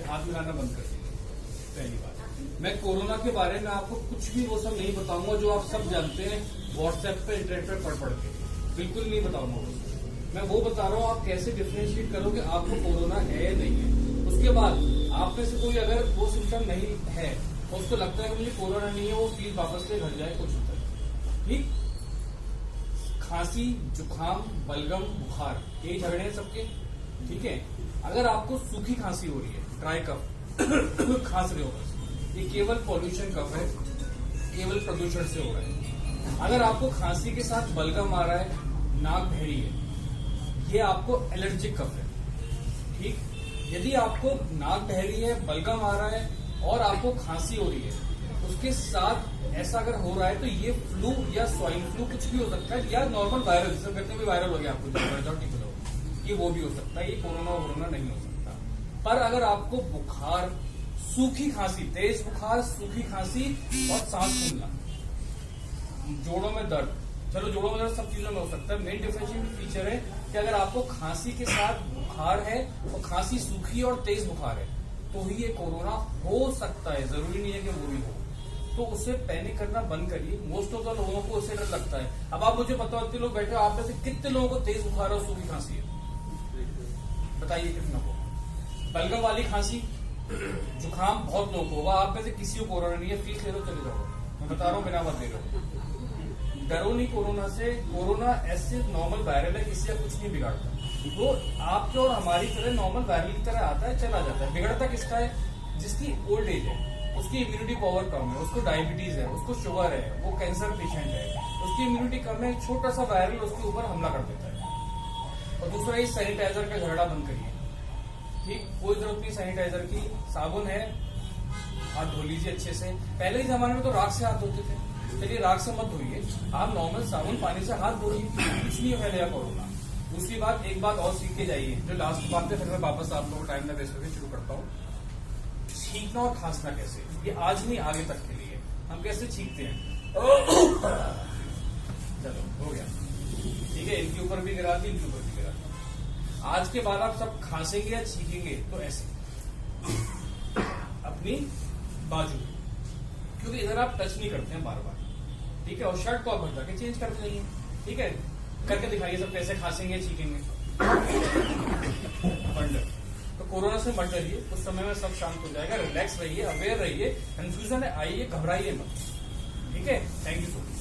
हाथ मिलाना बंद कर देंगे। पहली बात, मैं कोरोना के बारे में आपको कुछ भी वो सब नहीं बताऊंगा जो आप सब जानते हैं व्हाट्सएप पे इंटरनेट पे पढ़ के, बिल्कुल नहीं बताऊंगा वो। मैं वो बता रहा हूँ आप कैसे डिफरेंशिएट करोगे आपको कोरोना है या नहीं है। उसके बाद आप में से कोई अगर वो सिम्टम नहीं है तो उसको लगता है कि मुझे कोरोना नहीं है, वो फील वापस से घर जाए, कुछ होता है। ठीक, खांसी, जुकाम, बलगम, बुखार, ये झगड़े हैं सबके। ठीक है, अगर आपको सूखी खांसी हो रही है, ड्राई कफ, खांस रहे हो बस, ये केवल पॉल्यूशन कफ है, केवल प्रदूषण से हो रहा है। अगर आपको खांसी के साथ बलगम आ रहा है, नाक बहरी है, ये आपको एलर्जिक कफ है। ठीक, यदि आपको नाक बहरी है, बलगम आ रहा है और आपको खांसी हो रही है, उसके साथ ऐसा अगर हो रहा है तो ये फ्लू या स्वाइन फ्लू कुछ भी हो सकता है, या नॉर्मल वायरल, जिसे कहते हैं वायरल हो गया आपको, ये वो भी हो सकता है, ये कोरोना नहीं हो सकता। पर अगर आपको बुखार, सूखी खांसी, तेज बुखार, सूखी खांसी और सांस फूलना, जोड़ों में दर्द, चलो जोड़ों में दर्द सब चीजों में हो सकता है। मेन डिफरेंशिएटिंग फीचर है कि अगर आपको खांसी के साथ बुखार है और खांसी सूखी और तेज बुखार है तो ही ये कोरोना हो सकता है, जरूरी नहीं है कि वो भी हो। तो उससे पैनिक करना बंद करिए। मोस्ट ऑफ द लोगों को उससे डर लगता है। अब आप मुझे बताओ, इतने लोग बैठे हो, आप में से कितने लोगों को तेज बुखार और सूखी खांसी है? बताइए कितना को। बलगम वाली खांसी, जुकाम बहुत लोगों को होगा, आप में से किसी को कोरोना नहीं है, फीस ले लो चले जाओ। मैं बता रहा हूँ, बिना मत ले लो, डरो नहीं कोरोना से। कोरोना ऐसे नॉर्मल वायरल है, किसी का कुछ नहीं बिगाड़ता। वो आपके और हमारी तरह नॉर्मल वायरल की तरह आता है, चला जाता है। बिगड़ता किसका है? जिसकी ओल्ड एज है, उसकी इम्यूनिटी पावर कम है, उसको डायबिटीज है, उसको शुगर है, वो कैंसर पेशेंट है, उसकी इम्यूनिटी कम है, छोटा सा वायरल उसके ऊपर हमला कर देता है। और दूसरा, ये सैनिटाइजर का झगड़ा बंद करिए। ठीक, कोई जरूरत नहीं सैनिटाइजर की, साबुन है, हाथ धो लीजिए अच्छे से। पहले के जमाने में तो राख से हाथ धोते थे, चलिए राख से मत धोइए, आप नॉर्मल साबुन पानी से हाथ धोइए, कुछ नहीं फैलेगा कोरोना। दूसरी बात, एक बात और सीख के जाइए, जो लास्ट बात है, फिर मैं वापस आप लोगों को टाइम ना वेस्ट करके शुरू करता हूँ। छींकना और खांसना कैसे, ये आज नहीं आगे तक के लिए। हम कैसे छींकते हैं? चलो हो गया, ठीक है, इनके ऊपर भी गिरा दी, इनके ऊपर भी गिरा दी। आज के बाद आप सब खांसेंगे या छींकेंगे तो ऐसे अपनी बाजू, क्योंकि इधर आप टच नहीं करते हैं बार बार। ठीक है, और शर्ट को आप भर जाके चेंज करते रहिए। ठीक है, करके दिखाइए सब कैसे खांसेंगे छींकेंगे। तो कोरोना से मत डरिए, उस समय में सब शांत हो जाएगा। रिलैक्स रहिए, अवेयर रहिए, कंफ्यूजन आइए, घबराइए मत। ठीक है, थैंक यू सो मच।